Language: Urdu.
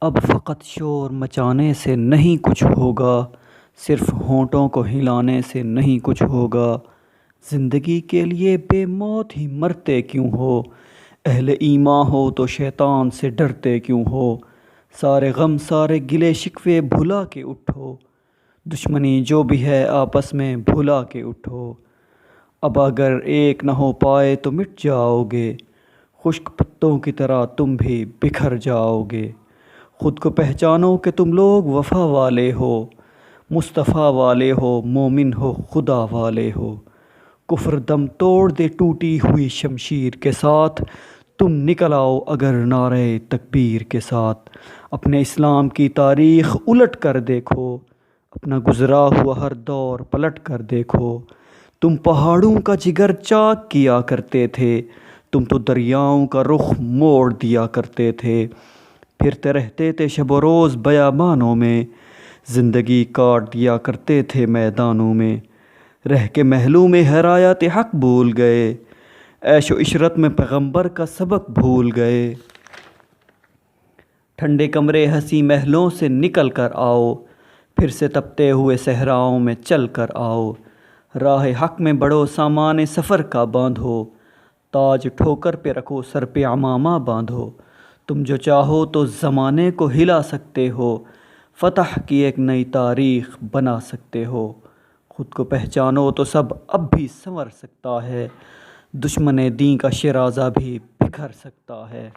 اب فقط شور مچانے سے نہیں کچھ ہوگا، صرف ہونٹوں کو ہلانے سے نہیں کچھ ہوگا۔ زندگی کے لیے بے موت ہی مرتے کیوں ہو؟ اہل ایمان ہو تو شیطان سے ڈرتے کیوں ہو؟ سارے غم سارے گلے شکوے بھلا کے اٹھو، دشمنی جو بھی ہے آپس میں بھلا کے اٹھو۔ اب اگر ایک نہ ہو پائے تو مٹ جاؤ گے، خشک پتوں کی طرح تم بھی بکھر جاؤ گے۔ خود کو پہچانو کہ تم لوگ وفا والے ہو، مصطفیٰ والے ہو، مومن ہو، خدا والے ہو۔ کفر دم توڑ دے ٹوٹی ہوئی شمشیر کے ساتھ، تم نکل آؤ اگر نعرہ تکبیر کے ساتھ۔ اپنے اسلام کی تاریخ الٹ کر دیکھو، اپنا گزرا ہوا ہر دور پلٹ کر دیکھو۔ تم پہاڑوں کا جگر چاک کیا کرتے تھے، تم تو دریاؤں کا رخ موڑ دیا کرتے تھے۔ پھرتے رہتے تھے شب و روز بیابانوں میں، زندگی کاٹ دیا کرتے تھے میدانوں میں۔ رہ کے محلوں میں حرایت حق بھول گئے، عیش و عشرت میں پیغمبر کا سبق بھول گئے۔ ٹھنڈے کمرے حسین محلوں سے نکل کر آؤ، پھر سے تپتے ہوئے صحراؤں میں چل کر آؤ۔ راہ حق میں بڑھو سامان سفر کا باندھو، تاج ٹھوکر پہ رکھو سر پہ عمامہ باندھو۔ تم جو چاہو تو زمانے کو ہلا سکتے ہو، فتح کی ایک نئی تاریخ بنا سکتے ہو۔ خود کو پہچانو تو سب اب بھی سنور سکتا ہے، دشمن دین کا شیرازہ بھی بکھر سکتا ہے۔